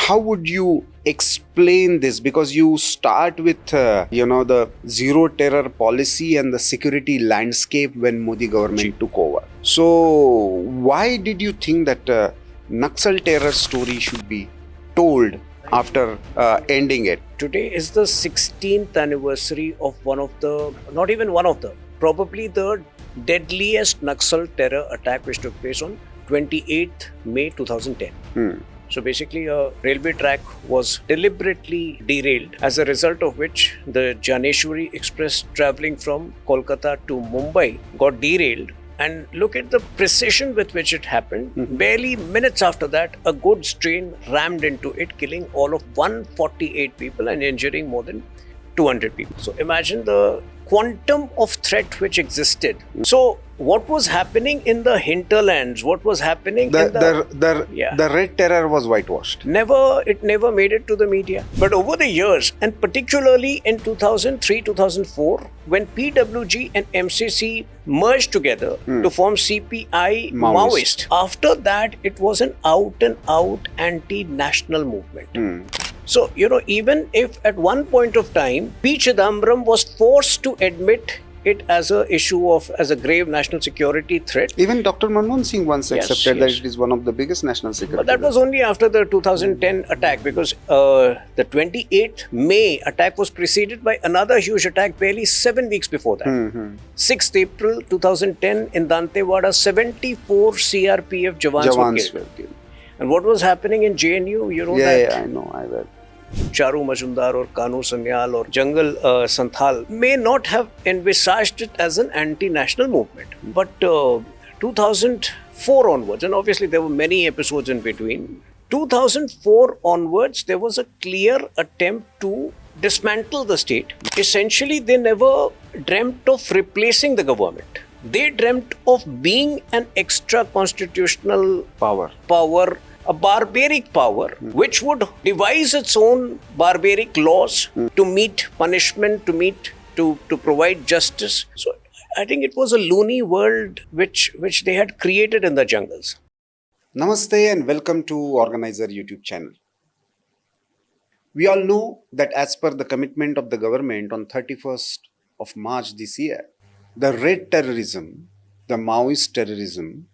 how would you explain this? Because you start with, the zero terror policy and the security landscape when Modi government took over. So why did you think that Naxal terror story should be told after ending it? Today is the 16th anniversary of probably the deadliest Naxal terror attack which took place on 28th May 2010. So basically a railway track was deliberately derailed, as a result of which the Janeshwari Express travelling from Kolkata to Mumbai got derailed. And look at the precision with which it happened. Barely minutes after that, a goods train rammed into it, killing all of 148 people and injuring more than 200 people. So imagine the quantum of threat which existed. So what was happening in the hinterlands? What was happening the Red Terror was whitewashed. It never made it to the media. But over the years, and particularly in 2003-2004, when PWG and MCC merged together to form CPI Maoist, after that it was an out-and-out anti-national movement. So, even if at one point of time, P. Chidambaram was forced to admit it as a grave national security threat. Even Dr. Manmohan Singh once accepted that it is one of the biggest national security. But that was only after the 2010 attack, because the 28th May attack was preceded by another huge attack barely 7 weeks before that. 6th April 2010 in Dantewada, 74 CRPF Jawans were killed. And what was happening in JNU, that? Yeah, I know, I read. Charu Majumdar or Kanu Sanyal or Jungle Santhal may not have envisaged it as an anti-national movement. But 2004 onwards, and obviously there were many episodes in between, 2004 onwards, there was a clear attempt to dismantle the state. Essentially, they never dreamt of replacing the government. They dreamt of being an extra constitutional power, a barbaric power, which would devise its own barbaric laws to meet punishment, to provide justice. So I think it was a loony world which they had created in the jungles. Namaste and welcome to Organiser YouTube channel. We all know that as per the commitment of the government on 31st of March this year, the red terrorism, the Maoist terrorism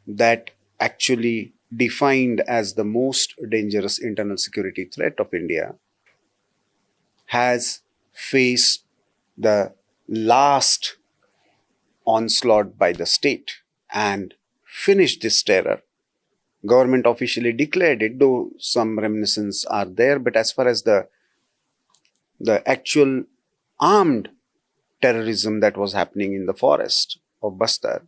that actually defined as the most dangerous internal security threat of India, has faced the last onslaught by the state and finished this terror. Government officially declared it, though some reminiscences are there, but as far as the actual armed terrorism that was happening in the forest of Bastar,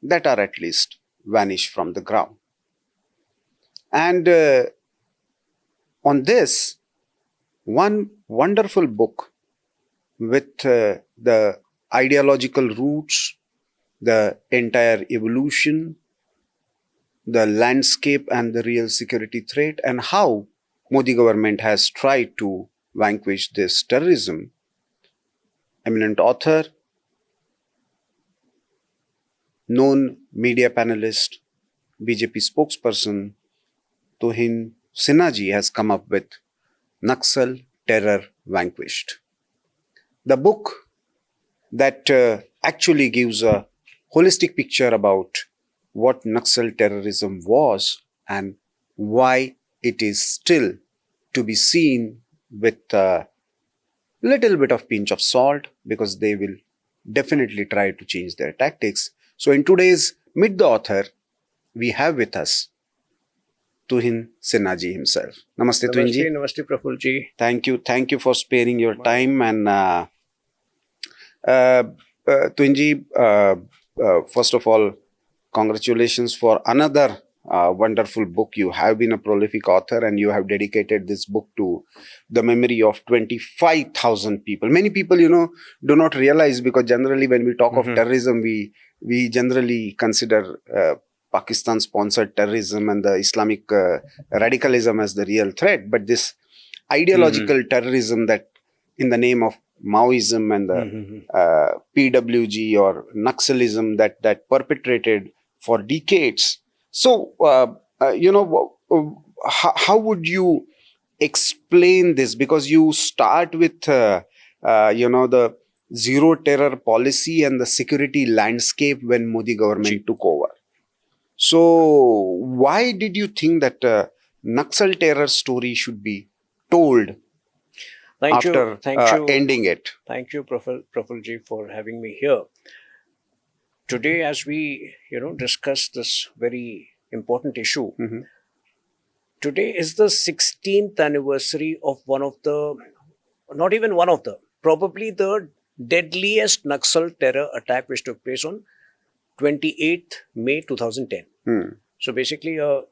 that are at least vanished from the ground. And on this, one wonderful book with the ideological roots, the entire evolution, the landscape and the real security threat, and how Modi government has tried to vanquish this terrorism. Eminent author, known media panelist, BJP spokesperson, Tuhin Sinha has come up with Naxal Terror Vanquished. The book that actually gives a holistic picture about what Naxal terrorism was and why it is still to be seen with a little bit of pinch of salt, because they will definitely try to change their tactics. So in today's Meet the Author, we have with us Tuhin Sinha himself. Namaste, Tuhin ji. Namaste, Prafulla ji. Thank you for sparing your time. And Tuhin ji, first of all, congratulations for another wonderful book. You have been a prolific author and you have dedicated this book to the memory of 25,000 people. Many people, do not realize, because generally when we talk of terrorism, we generally consider Pakistan-sponsored terrorism and the Islamic radicalism as the real threat. But this ideological terrorism that in the name of Maoism and the PWG or Naxalism that perpetrated for decades. So, how would you explain this? Because you start with, the zero terror policy and the security landscape when Modi government took over. So why did you think that Naxal terror story should be told after ending it? Thank you, Prafulla, for having me here. Today, as we discuss this very important issue, today is the 16th anniversary of probably the deadliest Naxal terror attack which took place on 28th May 2010. So basically, a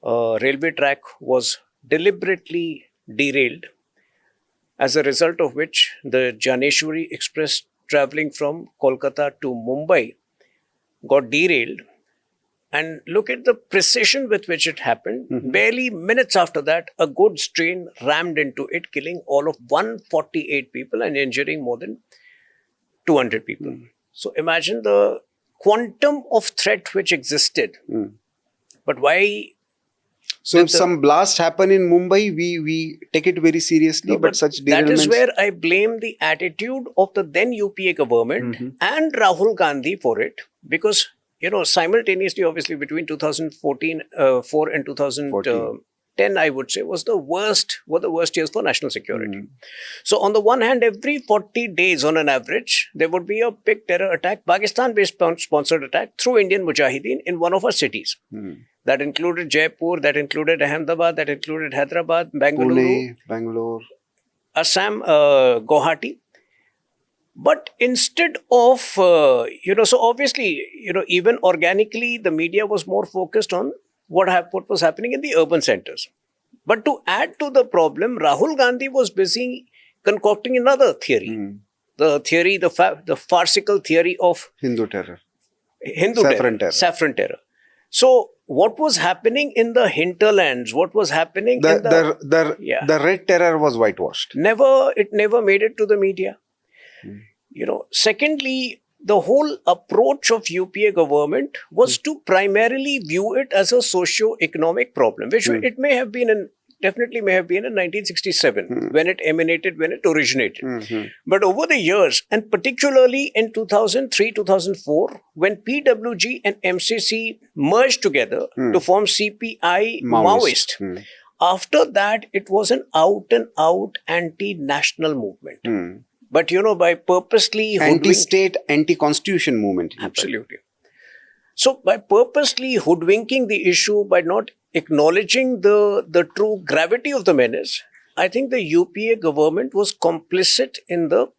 railway track was deliberately derailed, as a result of which the Janeshwari Express traveling from Kolkata to Mumbai got derailed. And look at the precision with which it happened. Barely minutes after that, a goods train rammed into it, killing all of 148 people and injuring more than 200 people. So imagine the quantum of threat which existed. But why? So if some blast happen in Mumbai, we take it very seriously, but such derailments... That is where I blame the attitude of the then UPA government and Rahul Gandhi for it, because simultaneously, obviously, between 2004 and 2010, I would say, were the worst years for national security. So on the one hand, every 40 days on an average, there would be a big terror attack, Pakistan-based sponsored attack through Indian Mujahideen in one of our cities. That included Jaipur, that included Ahmedabad, that included Hyderabad, Pune, Bangalore, Assam, Guwahati. But instead of, so obviously, even organically, the media was more focused on what was happening in the urban centers. But to add to the problem, Rahul Gandhi was busy concocting another theory. The farcical theory of Hindu terror. Saffron terror. So what was happening in the hinterlands? What was happening in the red terror was whitewashed. It never made it to the media. Secondly, the whole approach of UPA government was to primarily view it as a socio-economic problem, which it may have been definitely may have been in 1967 when it originated. But over the years, and particularly in 2003-2004, when PWG and MCC merged together to form CPI Maoist, after that it was an out-and-out anti-national movement. But, by purposely... Anti-state, anti-constitution movement. Absolutely. So, by purposely hoodwinking the issue, by not acknowledging the true gravity of the menace, I think the UPA government was complicit in the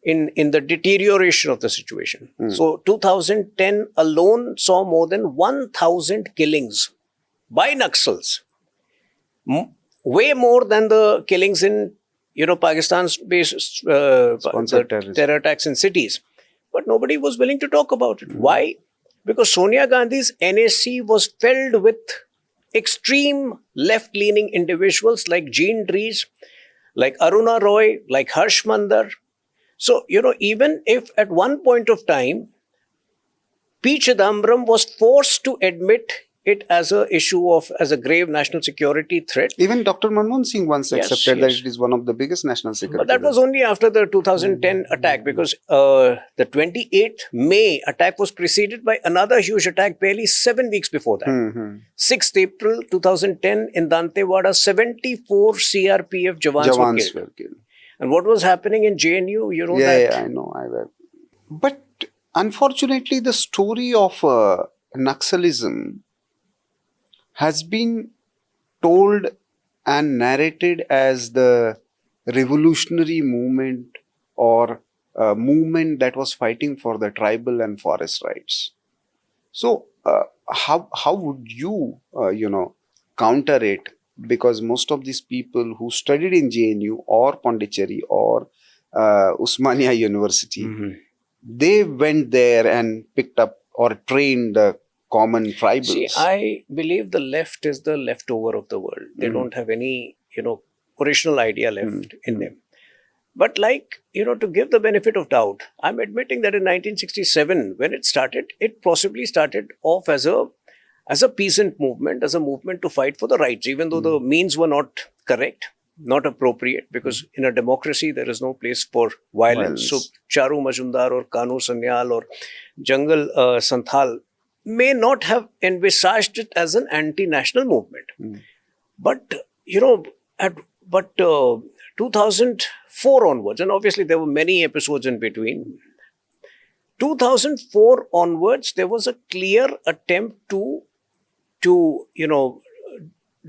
deterioration of the situation. So, 2010 alone saw more than 1,000 killings by Naxals. Way more than the killings in Pakistan's based terror attacks in cities. But nobody was willing to talk about it. Why? Because Sonia Gandhi's NSC was filled with extreme left-leaning individuals like Jean Dries, like Aruna Roy, like Harsh Mandar. So, even if at one point of time, P. Chidambaram was forced to admit it as a grave national security threat. Even Dr. Manmohan Singh once accepted that it is one of the biggest national security. But that was only after the 2010 attack, because the 28th May attack was preceded by another huge attack barely 7 weeks before that. 6th April 2010 in Dantewada, 74 CRPF Jawans were killed. And what was happening in JNU, that? Yeah, I know. But unfortunately, the story of Naxalism has been told and narrated as the revolutionary movement or a movement that was fighting for the tribal and forest rights. So, how would you, counter it? Because most of these people who studied in JNU or Pondicherry or Usmania University, they went there and picked up or trained the common tribals. See, I believe the left is the leftover of the world. They don't have any, original idea left in them. But to give the benefit of doubt, I'm admitting that in 1967, when it started, it possibly started off as as a peasant movement, as a movement to fight for the rights, even though the means were not correct, not appropriate, because in a democracy, there is no place for violence. So, Charu Majumdar or Kanu Sanyal or Jungle Santhal may not have envisaged it as an anti-national movement. But, 2004 onwards, and obviously there were many episodes in between, 2004 onwards, there was a clear attempt to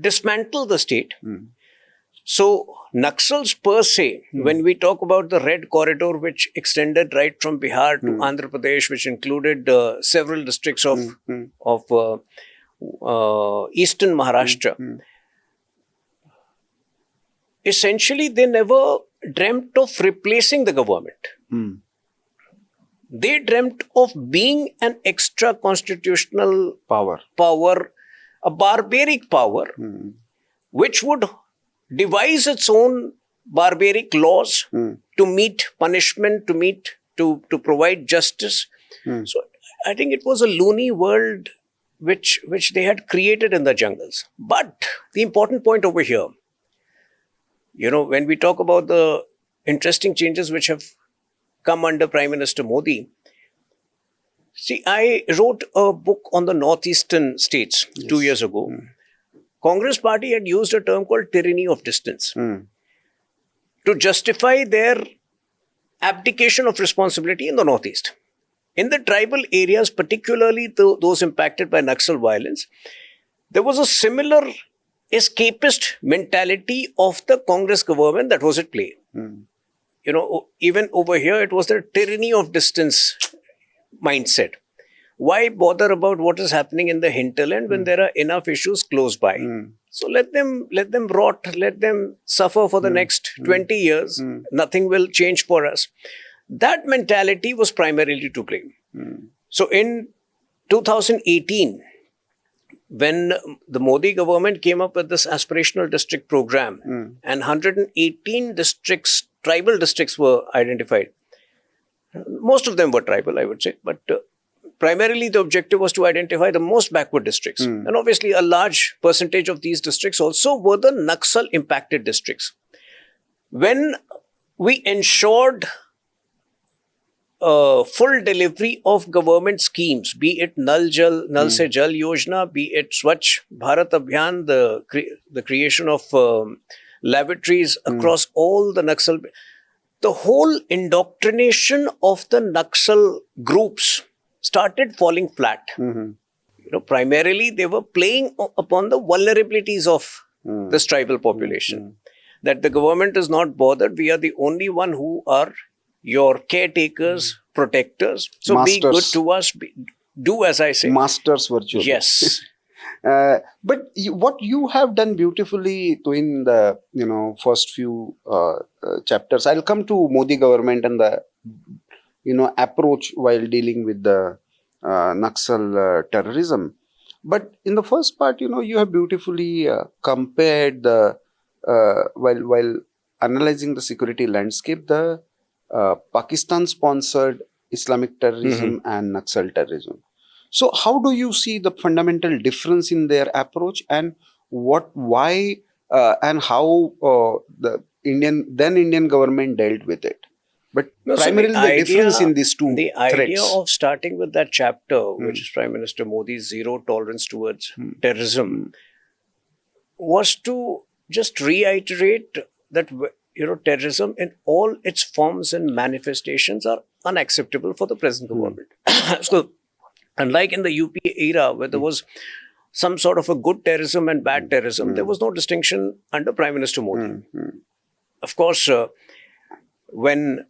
dismantle the state. So, Naxals per se, when we talk about the Red Corridor, which extended right from Bihar to Andhra Pradesh, which included several districts of eastern Maharashtra, essentially they never dreamt of replacing the government. They dreamt of being an extra constitutional power, a barbaric power, which would devise its own barbaric laws to meet punishment, to provide justice. So I think it was a loony world which they had created in the jungles. But the important point over here, when we talk about the interesting changes which have come under Prime Minister Modi, see, I wrote a book on the northeastern states 2 years ago. Congress party had used a term called tyranny of distance to justify their abdication of responsibility in the northeast. In the tribal areas, particularly those impacted by Naxal violence, there was a similar escapist mentality of the Congress government that was at play. Even over here, it was the tyranny of distance mindset. Why bother about what is happening in the hinterland when there are enough issues close by? So let them rot, let them suffer for the next 20 years. Nothing will change for us. That mentality was primarily to blame. So in 2018, when the Modi government came up with this aspirational district program and 118 districts, tribal districts were identified. Most of them were tribal, I would say, but primarily the objective was to identify the most backward districts. And obviously a large percentage of these districts also were the Naxal impacted districts. When we ensured full delivery of government schemes, be it Nal Se Jal Yojana, be it Swachh Bharat Abhiyan, the creation of lavatories across all the Naxal, the whole indoctrination of the Naxal groups started falling flat. Primarily they were playing upon the vulnerabilities of this tribal population. That the government is not bothered. We are the only one who are your caretakers, protectors. So masters. Be good to us. Do as I say. Masters virtually. Yes. But what you have done beautifully in the first few chapters, I'll come to Modi government and the approach while dealing with the Naxal terrorism. But in the first part, you have beautifully compared the while analyzing the security landscape, the Pakistan-sponsored Islamic terrorism and Naxal terrorism. So how do you see the fundamental difference in their approach, and why and how the Indian government dealt with it? But primarily the difference in these two The threats. idea of starting with that chapter, which is Prime Minister Modi's zero tolerance towards terrorism, was to just reiterate that terrorism in all its forms and manifestations are unacceptable for the present government. So, unlike in the UPA era where there was some sort of a good terrorism and bad terrorism, there was no distinction under Prime Minister Modi. Of course, when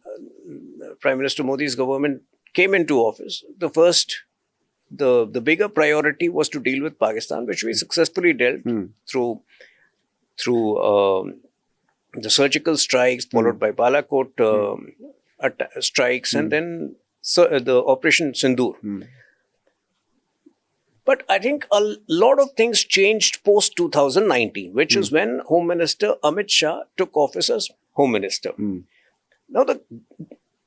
Prime Minister Modi's government came into office, the bigger priority was to deal with Pakistan, which we successfully dealt through the surgical strikes, followed by Balakot strikes, and then the Operation Sindoor. But I think a lot of things changed post 2019, which is when Home Minister Amit Shah took office as Home Minister. Now,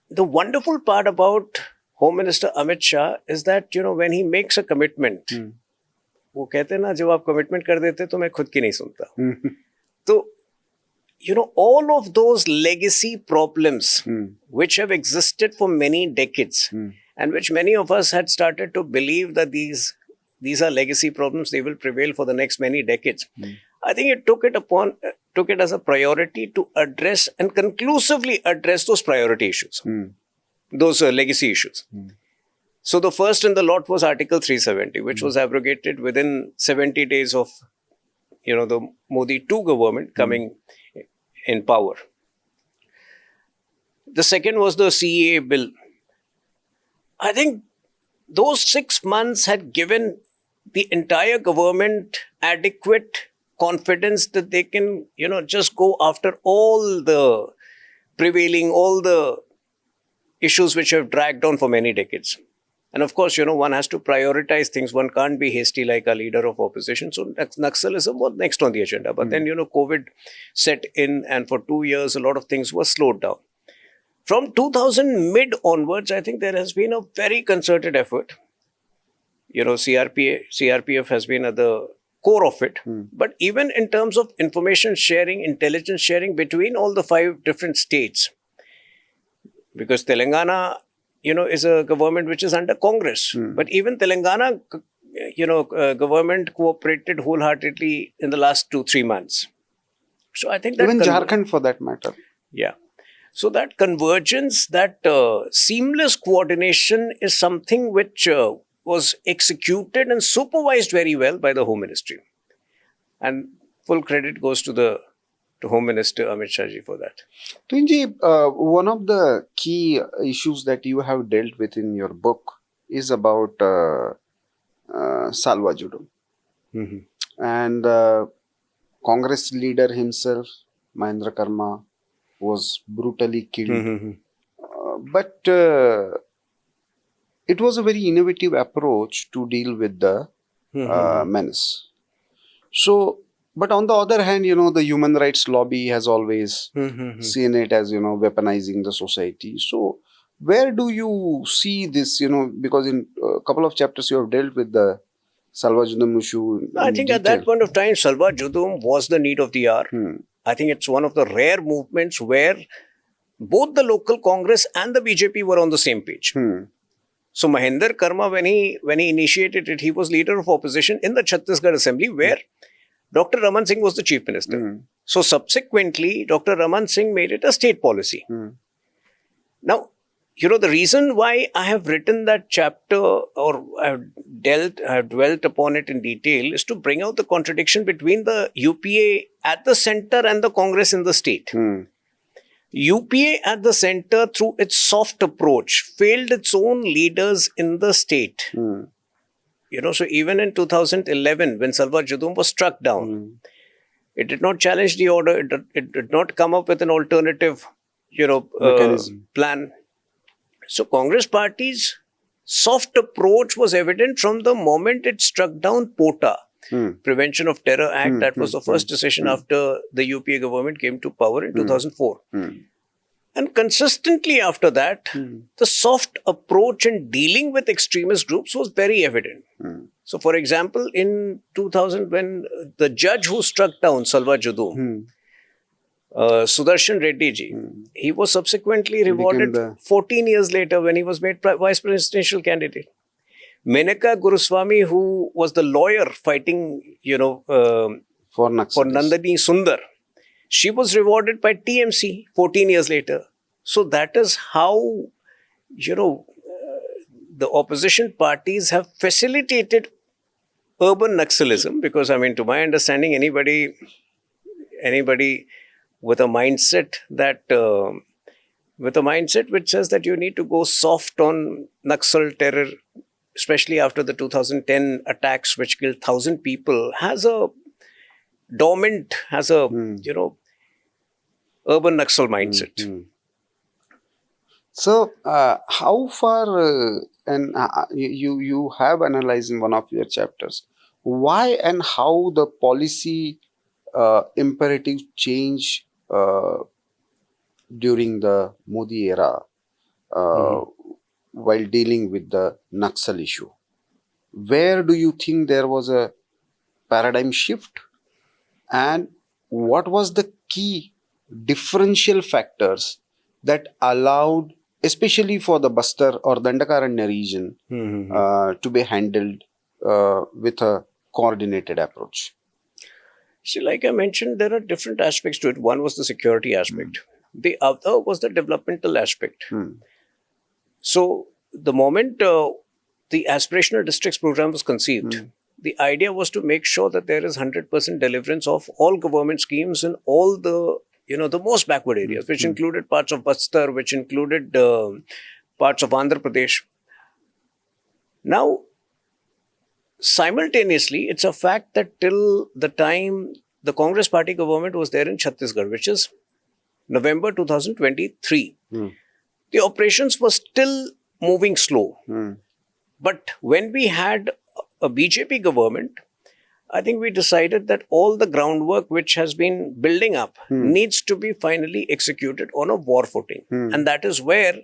the wonderful part about Home Minister Amit Shah is that, when he makes a commitment, वो कहते हैं ना, जब आप commitment कर देते तो मैं खुद की नहीं सुनता. तो all of those legacy problems which have existed for many decades and which many of us had started to believe that these are legacy problems, they will prevail for the next many decades. I think it took it as a priority to address and conclusively address those priority issues, those legacy issues. So the first in the lot was Article 370, which was abrogated within 70 days of the Modi 2 government coming in power. The second was the CEA bill. I think those 6 months had given the entire government adequate confidence that they can, just go after all the issues which have dragged on for many decades. And of course, one has to prioritize things. One can't be hasty like a leader of opposition. So Naxalism was next on the agenda. But then, COVID set in, and for 2 years, a lot of things were slowed down. From 2000 mid onwards, I think there has been a very concerted effort. CRPF has been at the core of it. But even in terms of information sharing, intelligence sharing between all the 5 different states, because Telangana is a government which is under Congress. But even Telangana, government cooperated wholeheartedly in the last 2-3 months. So I think that even Jharkhand for that matter. Yeah. So that convergence, that seamless coordination is something which was executed and supervised very well by the Home Ministry. And full credit goes to Home Minister Amit Shah ji for that. Tuhinji, one of the key issues that you have dealt with in your book is about Salwa Judum. And Congress leader himself, Mahendra Karma, was brutally killed. But it was a very innovative approach to deal with the menace. So, but on the other hand, the human rights lobby has always seen it as, weaponizing the society. So, where do you see this, because in a couple of chapters you have dealt with the Salwa Judum issue. I think at that point of time, Salwa Judum was the need of the hour. I think it's one of the rare movements where both the local Congress and the BJP were on the same page. So Mahendra Karma, when he initiated it, he was leader of opposition in the Chhattisgarh Assembly, where Dr. Raman Singh was the chief minister. So subsequently, Dr. Raman Singh made it a state policy. Now, the reason why I have written that chapter, or I have dwelt upon it in detail, is to bring out the contradiction between the UPA at the center and the Congress in the state. UPA at the center, through its soft approach, failed its own leaders in the state. So even in 2011, when Salwa Judum was struck down, it did not challenge the order. It did not come up with an alternative, plan. So Congress Party's soft approach was evident from the moment it struck down POTA, Prevention of Terror Act. That was the first decision after the UPA government came to power in 2004. And consistently after that, the soft approach in dealing with extremist groups was very evident. So, for example, in 2000, when the judge who struck down Salwa Judum, Sudarshan Reddy ji, he was subsequently rewarded 14 years later when he was made vice presidential candidate. Menaka Guruswamy, who was the lawyer fighting, for Nandini Sundar, she was rewarded by TMC 14 years later. So that is how, the opposition parties have facilitated urban Naxalism, because, to my understanding, anybody with a mindset which says that you need to go soft on Naxal terror, especially after the 2010 attacks which killed 1,000 people, has a urban Naxal mindset. So, how far, and you have analyzed in one of your chapters, why and how the policy imperative change during the Modi era while dealing with the Naxal issue. Where do you think there was a paradigm shift? And what was the key differential factors that allowed, especially for the Bastar or Dandakaranya region, to be handled with a coordinated approach? See, like I mentioned, there are different aspects to it. One was the security aspect. The other was the developmental aspect. So the moment the aspirational districts program was conceived, the idea was to make sure that there is 100% deliverance of all government schemes in all the, the most backward areas, which included parts of Bastar, which included parts of Andhra Pradesh. Now, simultaneously, it's a fact that till the time the Congress party government was there in Chhattisgarh, which is November 2023, the operations were still moving slow. But when we had a BJP government, I think we decided that all the groundwork which has been building up needs to be finally executed on a war footing. And that is where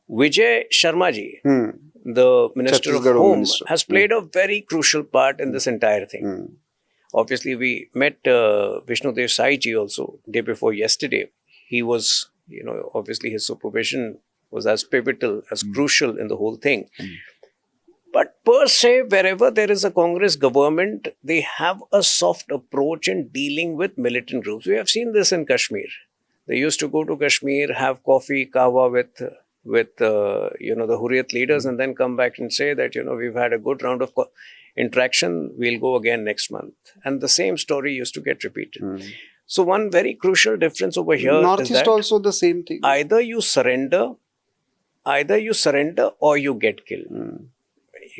Vijay Sharma ji, the Minister of Home, has played a very crucial part in this entire thing. Obviously, we met Vishnu Dev Sai ji also day before yesterday. He was, obviously his supervision was as pivotal, as crucial in the whole thing. But per se, wherever there is a Congress government, they have a soft approach in dealing with militant groups. We have seen this in Kashmir. They used to go to Kashmir, have coffee, kawa with the Hurriyat leaders, and then come back and say that, we've had a good round of interaction, we'll go again next month. And the same story used to get repeated. So one very crucial difference over here Northeast is that also the same thing. Either you surrender or you get killed.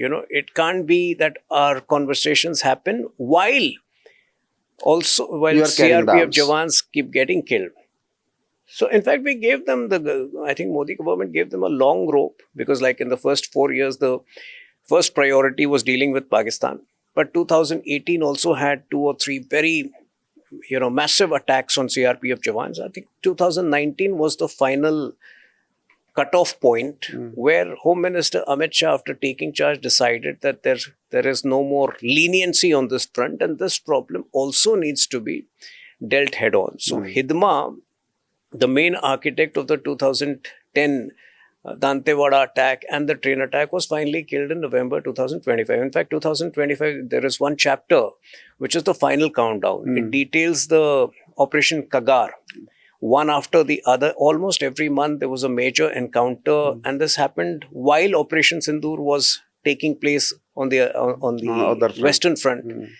It can't be that our conversations happen while CRPF Jawans keep getting killed. So, in fact, we gave them I think Modi government gave them a long rope, because like in the first 4 years, the first priority was dealing with Pakistan. But 2018 also had 2 or 3 very, massive attacks on CRPF Jawans. I think 2019 was the final cutoff point where Home Minister Amit Shah, after taking charge, decided that there is no more leniency on this front, and this problem also needs to be dealt head on. So Hidma, the main architect of the 2010 Dantewada attack and the train attack, was finally killed in November 2025. In fact, 2025, there is one chapter which is the final countdown. It details the Operation Kagar. One after the other, almost every month there was a major encounter, and this happened while Operation Sindoor was taking place on the western front.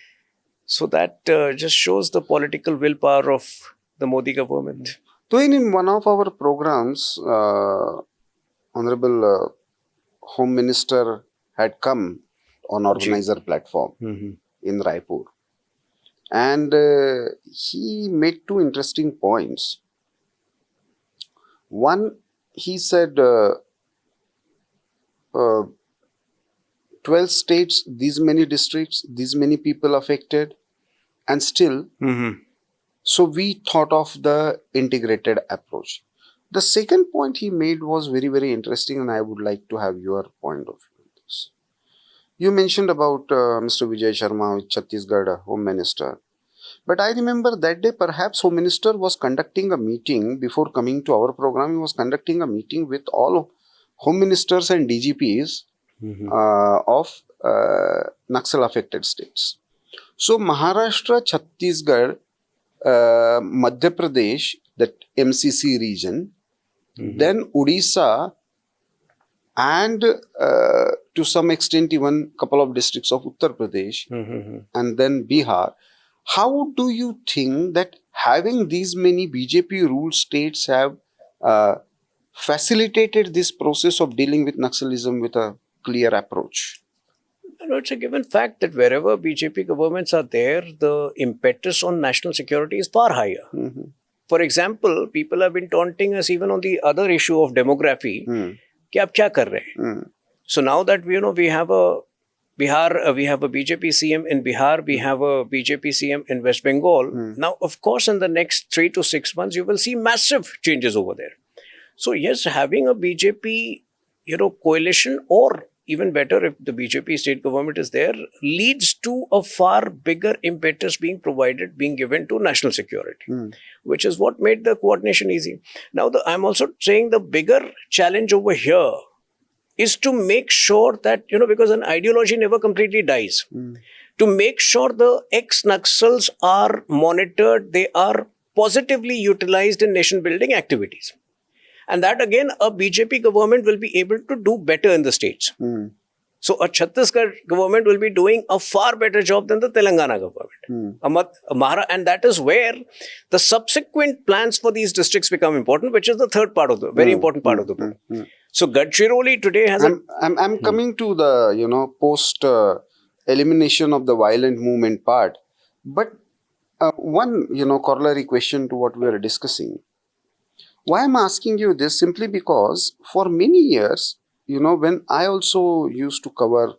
So that just shows the political willpower of the Modi government. Tuhin, in one of our programs, Honorable Home Minister had come on Organiser platform in Raipur, and he made 2 interesting points. One, he said 12 states, these many districts, these many people affected, and still, so we thought of the integrated approach. The second point he made was very, very interesting, and I would like to have your point of view on this. You mentioned about Mr. Vijay Sharma with Chhattisgarh Home Minister. But I remember that day perhaps Home Minister was conducting a meeting before coming to our program. He was conducting a meeting with all Home Ministers and DGPs of Naxal affected states. So Maharashtra, Chhattisgarh, Madhya Pradesh, that MCC region, then Odisha, and to some extent even couple of districts of Uttar Pradesh, and then Bihar. How do you think that having these many BJP ruled states have facilitated this process of dealing with Naxalism with a clear approach? It's a given fact that wherever BJP governments are there, the impetus on national security is far higher. For example, people have been taunting us even on the other issue of demography. Ki aap kya kar rahe? So now that we have a Bihar, we have a BJP CM in Bihar, we have a BJP CM in West Bengal. Now, of course, in the next 3 to 6 months, you will see massive changes over there. So yes, having a BJP, coalition, or even better if the BJP state government is there, leads to a far bigger impetus being given to national security, which is what made the coordination easy. Now, I'm also saying the bigger challenge over here is to make sure that, because an ideology never completely dies, to make sure the ex-Naxals are monitored, they are positively utilized in nation building activities. And that again, a BJP government will be able to do better in the states. So a Chhattisgarh government will be doing a far better job than the Telangana government. And that is where the subsequent plans for these districts become important, which is the third part of the, very important part of the book. So Gadchiroli today has I'm coming to the, post elimination of the violent movement part. But one, corollary question to what we are discussing. Why I'm asking you this? Simply because for many years, when I also used to cover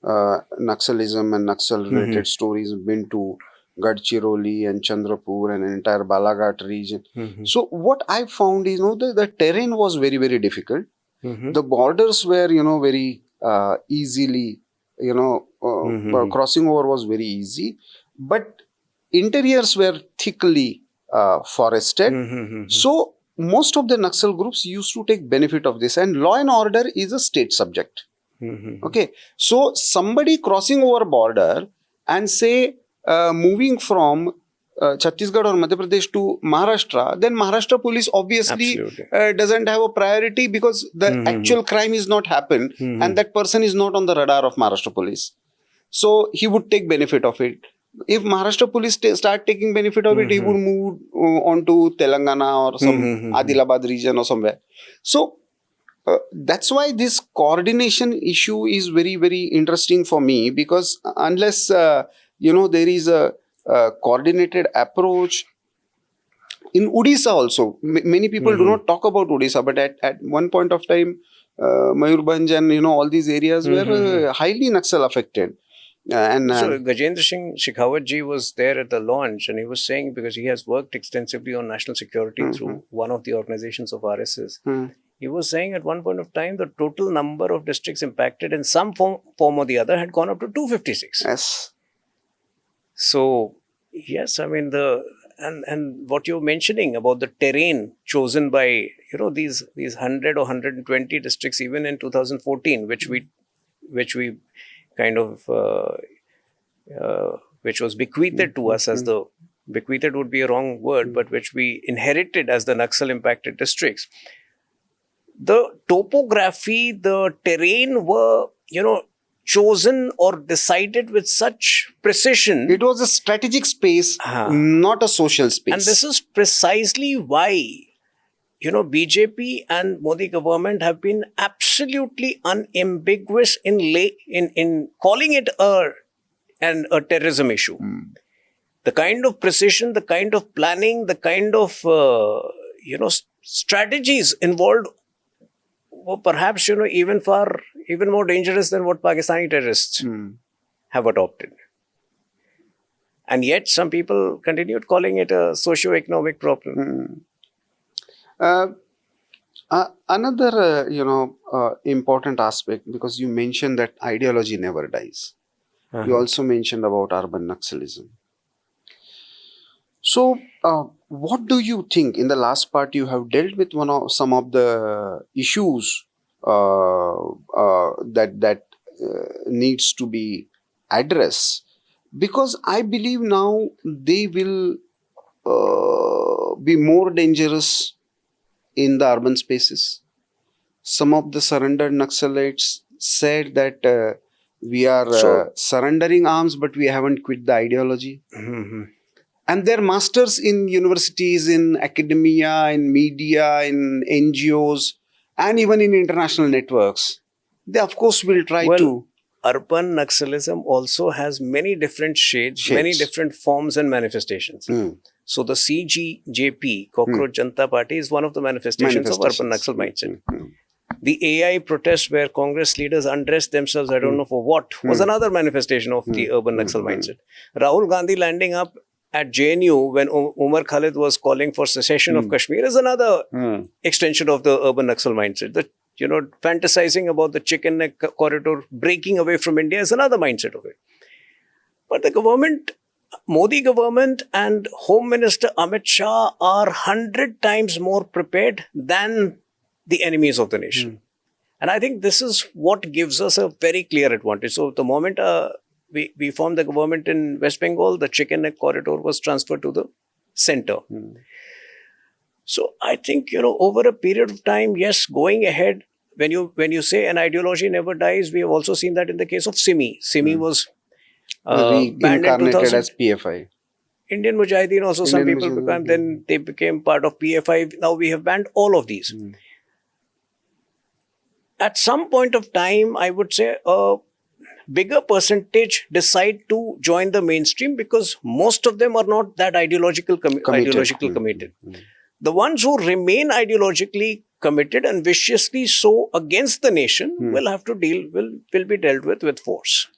Naxalism and Naxal-related stories, been to Gadchiroli and Chandrapur and entire Balaghat region. So what I found is, the terrain was very, very difficult. The borders were, very easily, crossing over was very easy. But interiors were thickly forested. So most of the Naxal groups used to take benefit of this, and law and order is a state subject. Okay, so somebody crossing over border and say moving from Chhattisgarh or Madhya Pradesh to Maharashtra, then Maharashtra police obviously doesn't have a priority because the actual crime is not happened and that person is not on the radar of Maharashtra police. So he would take benefit of it. If Maharashtra police start taking benefit of it, he would move on to Telangana or some Adilabad region or somewhere. So that's why this coordination issue is very, very interesting for me, because unless, there is a coordinated approach. In Odisha also, many people do not talk about Odisha, but at one point of time, Mayurbhanj and, all these areas were highly Naxal affected. So Gajendra Singh Shekhawat ji was there at the launch, and he was saying, because he has worked extensively on national security through one of the organizations of RSS, he was saying at one point of time the total number of districts impacted in some form or the other had gone up to 256. Yes. So yes, I mean and what you're mentioning about the terrain chosen by these 100 or 120 districts even in 2014, which we kind of which was bequeathed to us as the bequeathed would be a wrong word, but which we inherited as the Naxal impacted districts. The topography, the terrain were chosen or decided with such precision. It was a strategic space, not a social space. And this is precisely why BJP and Modi government have been absolutely unambiguous in calling it a terrorism issue. The kind of precision, the kind of planning, the kind of strategies involved were perhaps even more dangerous than what Pakistani terrorists have adopted. And yet some people continued calling it a socio-economic problem. Another, important aspect, because you mentioned that ideology never dies. You also mentioned about urban Naxalism. So, what do you think? In the last part, you have dealt with some of the issues that needs to be addressed, because I believe now they will be more dangerous in the urban spaces. Some of the surrendered Naxalites said that we are surrendering arms, but we haven't quit the ideology. And they're masters in universities, in academia, in media, in NGOs, and even in international networks. They, of course, will try to. Urban Naxalism also has many different shades, many different forms and manifestations. So the CGJP, Cockroach Janata Party, is one of the manifestations of urban Naxal mindset. The AI protest where Congress leaders undressed themselves, I don't know for what, was another manifestation of the urban Naxal mindset. Rahul Gandhi landing up at JNU when Umar Khalid was calling for secession of Kashmir is another extension of the urban Naxal mindset. The fantasizing about the chicken neck corridor breaking away from India is another mindset of it. But the government, Modi government and Home Minister Amit Shah are 100 times more prepared than the enemies of the nation. And I think this is what gives us a very clear advantage. So the moment we formed the government in West Bengal, the chicken neck corridor was transferred to the center. So I think, over a period of time, yes, going ahead, when you say an ideology never dies, we have also seen that in the case of Simi. Simi was banned in 2000. As PFI. Indian Mujahideen also, some Indian people Mujahideen, then they became part of PFI. Now we have banned all of these. At some point of time, I would say a bigger percentage decide to join the mainstream because most of them are not that ideologically committed. The ones who remain ideologically committed and viciously so against the nation will have to will be dealt with force.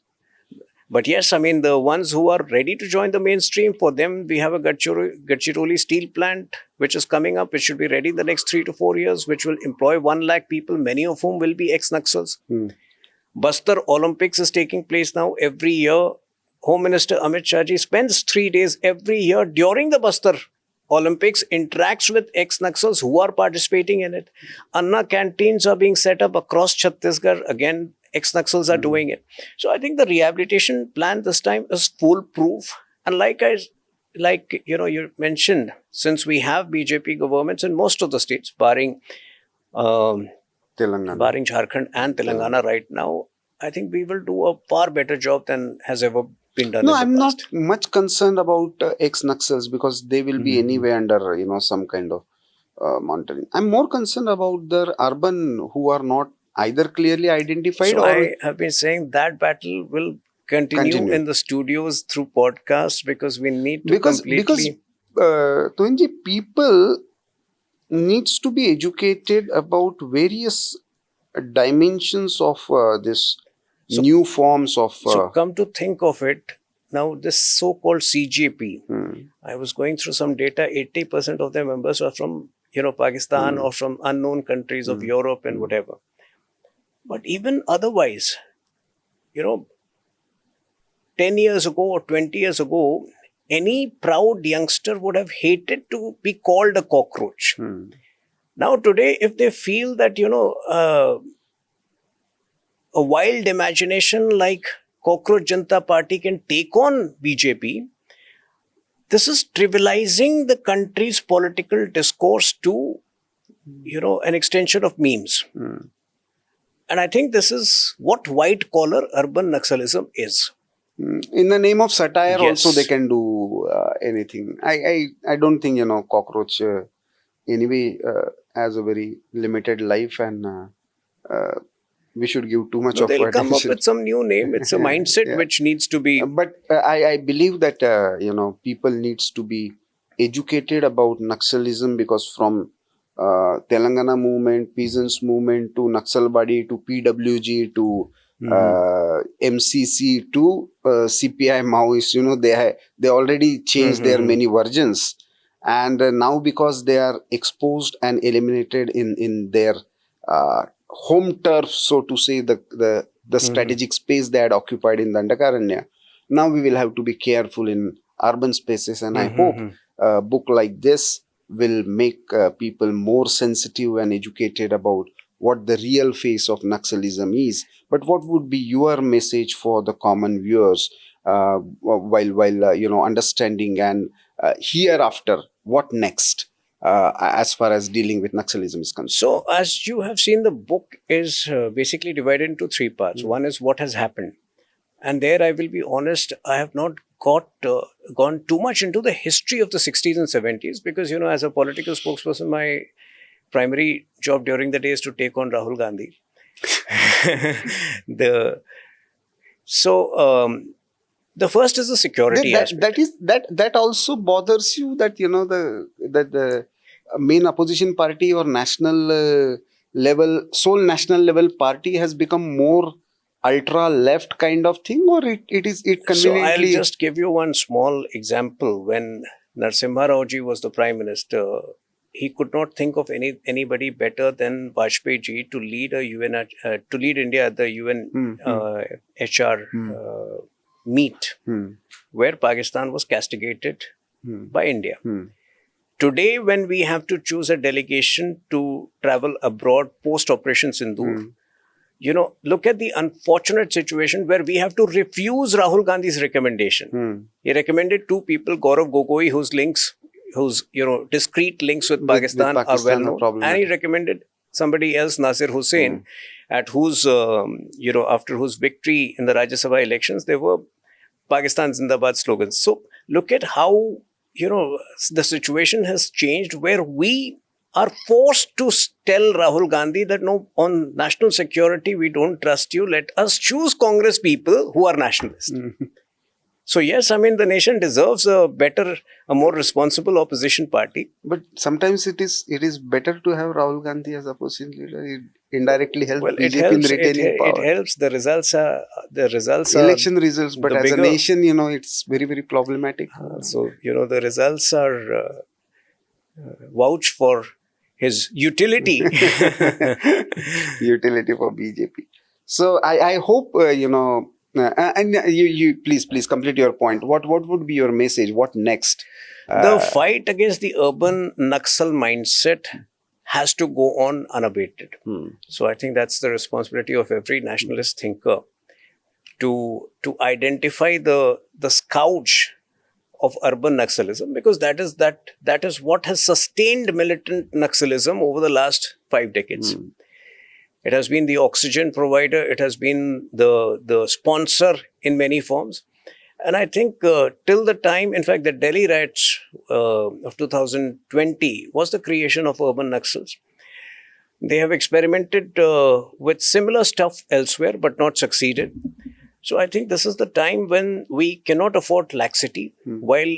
But yes, I mean, the ones who are ready to join the mainstream, for them, we have a Gadchiroli steel plant, which is coming up, which should be ready in the next 3 to 4 years, which will employ 1 lakh people, many of whom will be ex-Naxals. Bastar Olympics is taking place now every year. Home Minister Amit Shah ji spends 3 days every year during the Bastar Olympics, interacts with ex-Naxals who are participating in it. Anna canteens are being set up across Chhattisgarh. Again, ex-Naxals are doing it. So I think the rehabilitation plan this time is foolproof. And like you mentioned, since we have BJP governments in most of the states, barring Jharkhand and Telangana right now, I think we will do a far better job than has ever been done in the past. I'm not much concerned about ex-Naxals because they will be anyway under, some kind of monitoring. I'm more concerned about the urban who are not either clearly identified so I have been saying that battle will continue in the studios through podcasts because we need to because Tuhinji, people needs to be educated about various dimensions of this new forms of... So come to think of it, now this so-called CJP, I was going through some data, 80% of their members are from, Pakistan or from unknown countries of Europe and whatever. But even otherwise, 10 years ago or 20 years ago, any proud youngster would have hated to be called a cockroach. Now today, if they feel that, a wild imagination like Cockroach Janata Party can take on BJP, this is trivializing the country's political discourse to, an extension of memes. And I think this is what white-collar urban Naxalism is. In the name of satire also they can do anything. I don't think, cockroach anyway has a very limited life and we should give too much of they'll attention. Come up with some new name. It's a mindset which needs to be... But I believe that, people needs to be educated about Naxalism because from Telangana movement, peasants movement to Naxalbadi to PWG to MCC to CPI Maoist, they already changed their many versions. And now because they are exposed and eliminated in their home turf, so to say, the strategic space they had occupied in Dandakaranya, now we will have to be careful in urban spaces. And I hope a book like this will make people more sensitive and educated about what the real face of Naxalism is. But what would be your message for the common viewers while understanding and hereafter, what next as far as dealing with Naxalism is concerned? So, as you have seen, the book is basically divided into 3 parts. One is what has happened. And there, I will be honest, I have not gone too much into the history of the 60s and 70s because, as a political spokesperson, my primary job during the day is to take on Rahul Gandhi. The first is the security aspect. That also bothers you that the main opposition party or national sole national level party has become more ultra left kind of thing, or it conveniently... So I'll just give you one small example. When Narasimha Rao ji was the Prime Minister, he could not think of anybody better than Vajpayee ji to lead to lead India at the UN HR meet, where Pakistan was castigated by India. Today, when we have to choose a delegation to travel abroad post Operation Sindoor, look at the unfortunate situation where we have to refuse Rahul Gandhi's recommendation. He recommended two people, Gaurav Gogoi, whose discreet links with Pakistan are well known, and he recommended somebody else, Nasir Hussain, at whose after whose victory in the Rajya Sabha elections there were Pakistan Zindabad slogans. So look at how the situation has changed, where we are forced to tell Rahul Gandhi that no, on national security, we don't trust you. Let us choose Congress people who are nationalists. So yes, I mean, the nation deserves a more responsible opposition party. But sometimes it is better to have Rahul Gandhi as opposition leader. It indirectly helps BJP in retaining power. It helps. The results are election results, but as a nation, it's very, very problematic. So the results are vouch for his utility. Utility for BJP. So I hope and you please complete your point. What would be your message? What next? The fight against the urban Naxal mindset has to go on unabated. So I think that's the responsibility of every nationalist thinker to identify the scourge of urban Naxalism, because that is what has sustained militant Naxalism over the last 5 decades. It has been the oxygen provider. It has been the sponsor in many forms. And I think till the time, in fact, the Delhi riots of 2020 was the creation of urban Naxals. They have experimented with similar stuff elsewhere, but not succeeded. So I think this is the time when we cannot afford laxity. While,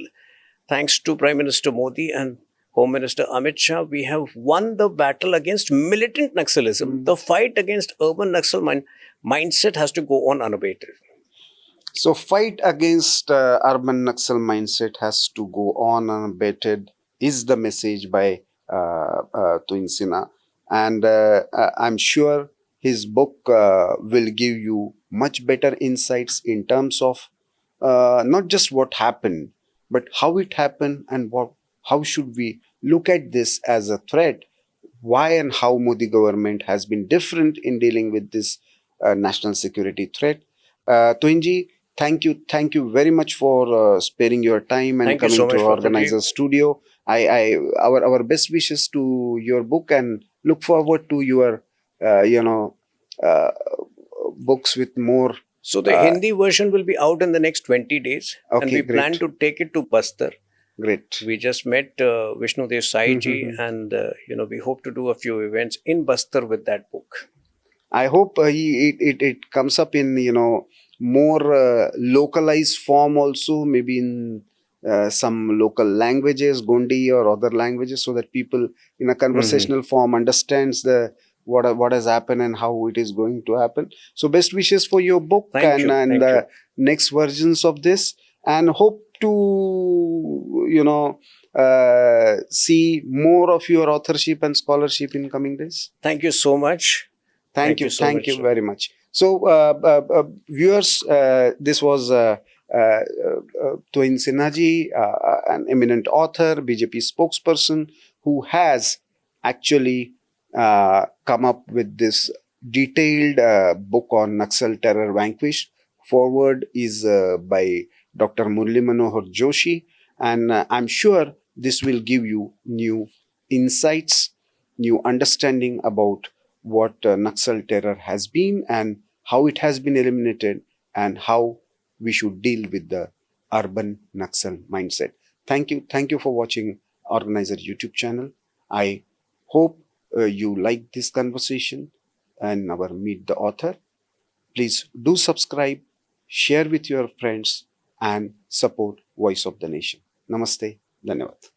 thanks to Prime Minister Modi and Home Minister Amit Shah, we have won the battle against militant Naxalism. The fight against urban Naxal mindset has to go on unabated. So fight against urban Naxal mindset has to go on unabated is the message by Tuhin Sinha. And I'm sure his book will give you much better insights in terms of not just what happened, but how it happened and how should we look at this as a threat, why and how Modi government has been different in dealing with this national security threat. Tuhinji, thank you very much for sparing your time and coming to Organiser studio. Our best wishes to your book, and look forward to your books with more. So the Hindi version will be out in the next 20 days, and we plan to take it to Bastar. Great. We just met Vishnu Dev Sai ji, and we hope to do a few events in Bastar with that book. I hope it comes up in more localized form also, maybe in some local languages, Gondi or other languages, so that people in a conversational form understands what has happened and how it is going to happen. So best wishes for your book and the next versions of this, and hope to see more of your authorship and scholarship in coming days. Thank you so much. Thank you very much. So viewers, this was Tuhin Sinha ji, an eminent author, BJP spokesperson, who has actually come up with this detailed book on Naxal Terror Vanquished. Forward is by Dr. Murli Manohar Joshi, and I'm sure this will give you new insights, new understanding about what Naxal terror has been and how it has been eliminated and how we should deal with the urban Naxal mindset. Thank you for watching Organiser YouTube channel. I hope you like this conversation and our Meet the Author. Please do subscribe, share with your friends, and support Voice of the Nation. Namaste. Dhanyavad.